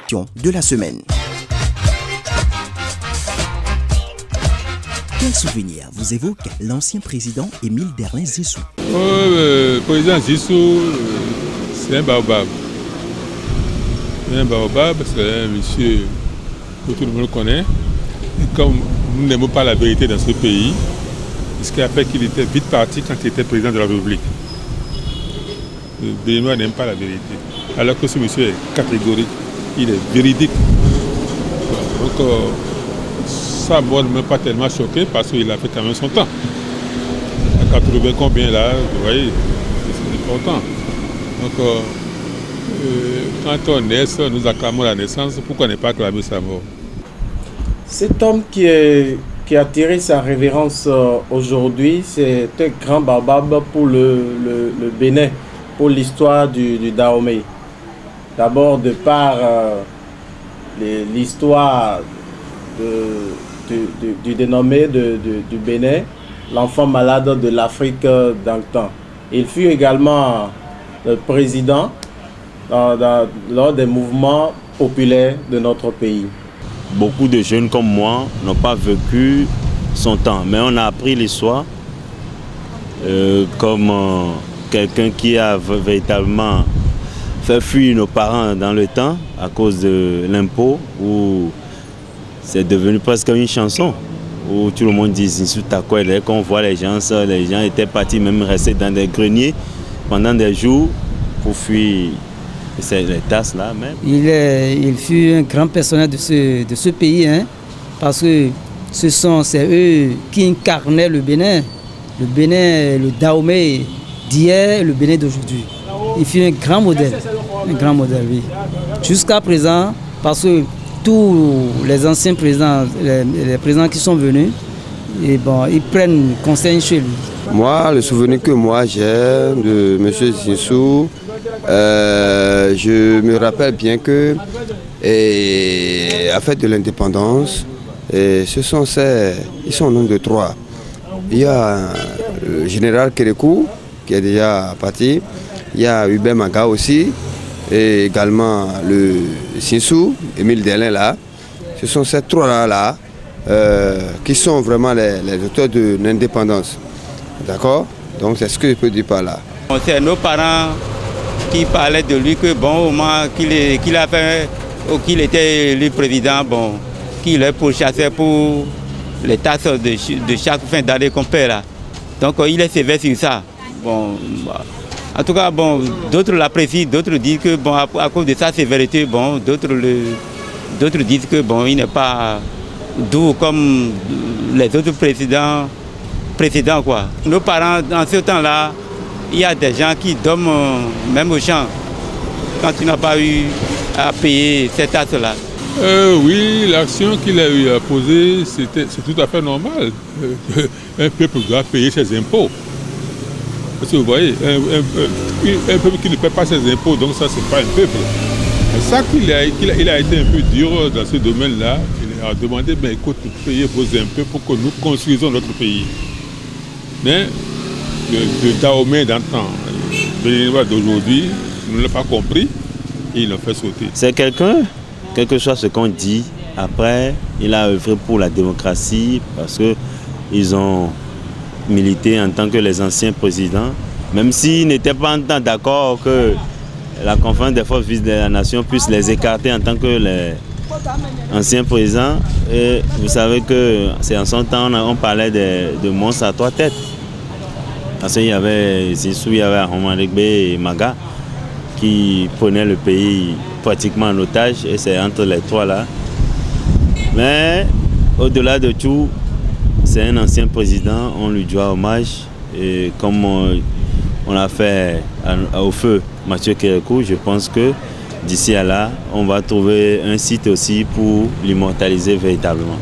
de la semaine. Quel souvenir vous évoque l'ancien président Émile Derlin Zissou? Le président Zissou, c'est un baobab. C'est un baobab, c'est un monsieur que tout le monde connaît. Et comme nous n'aimons pas la vérité dans ce pays, ce qui a fait qu'il était vite parti quand il était président de la République. Le Béninois n'aime pas la vérité. Alors que ce monsieur est catégorique, il est véridique. Donc ça ne m'a pas tellement choqué parce qu'il a fait quand même son temps. À 80 combien là, vous voyez, c'est important. Donc quand on naît, nous acclamons la naissance, pourquoi ne pas acclamer sa mort? Cet homme qui a tiré sa révérence aujourd'hui, c'est un grand baobab pour le Bénin, pour l'histoire du Dahomey. D'abord de par l'histoire du dénommé du Bénin, l'enfant malade de l'Afrique dans le temps. Il fut également le président lors des mouvements populaires de notre pays. Beaucoup de jeunes comme moi n'ont pas vécu son temps, mais on a appris l'histoire comme quelqu'un qui a véritablement fait fuir nos parents dans le temps à cause de l'impôt, où c'est devenu presque une chanson, où tout le monde dit Zissou Takwe. Dès qu'on voit les gens étaient partis même rester dans des greniers pendant des jours pour fuir les tasses là même. Il fut un grand personnage de ce pays, hein, parce que c'est eux qui incarnaient le Bénin, le Dahomey d'hier, le Bénin d'aujourd'hui. Il fut un grand modèle, oui. Jusqu'à présent, parce que tous les anciens présidents, les présidents qui sont venus, et bon, ils prennent conseil chez lui. Moi, le souvenir que moi j'ai de M. Zissou, je me rappelle bien que à la fête de l'indépendance, ils sont au nombre de 3. Il y a le général Kérékou qui est déjà parti, il y a Hubert Maga aussi, et également le Zissou, Émile Derlin là. Ce sont ces 3 là qui sont vraiment les auteurs de l'indépendance. D'accord? Donc c'est ce que je peux dire par là. C'est nos parents qui parlaient de lui que bon, au moment qu'il a fait, ou qu'il était le président, bon, qu'il est pourchassé pour les tasses de chaque fin d'année qu'on paie là. Donc il est sévère sur ça. Bon, en tout cas, bon, d'autres l'apprécient, d'autres disent que bon, à cause de sa sévérité, bon, d'autres disent que bon, il n'est pas doux comme les autres précédents quoi. Nos parents, dans ce temps-là, il y a des gens qui dorment même au champ quand tu n'as pas eu à payer cette taxe-là. Oui, l'action qu'il a eu à poser, c'est tout à fait normal. Un peuple doit payer ses impôts. Parce que vous voyez, un peuple qui ne paie pas ses impôts, donc ça, c'est pas un peuple. C'est ça qu'il a été un peu dur dans ce domaine-là. Il a demandé, ben, écoute, payez vos impôts pour que nous construisons notre pays. Mais le Dahomey d'antan, le Béninois d'aujourd'hui, nous ne l'a pas compris et il l'a fait sauter. C'est quelqu'un, quel que soit ce qu'on dit, après, il a œuvré pour la démocratie parce qu'ils ont milité en tant que les anciens présidents, même s'ils n'étaient pas en temps d'accord que la conférence des forces vives de la nation puisse les écarter en tant que les anciens présidents. Et vous savez que c'est en son temps on parlait de monstres à 3 têtes. Parce qu'il y avait Zissou, il y avait Romanegbe et Maga qui prenaient le pays pratiquement en otage, et c'est entre les 3 là. Mais au-delà de tout, c'est un ancien président, on lui doit hommage, et comme on l'a fait au feu Mathieu Kérékou, je pense que d'ici à là, on va trouver un site aussi pour l'immortaliser véritablement.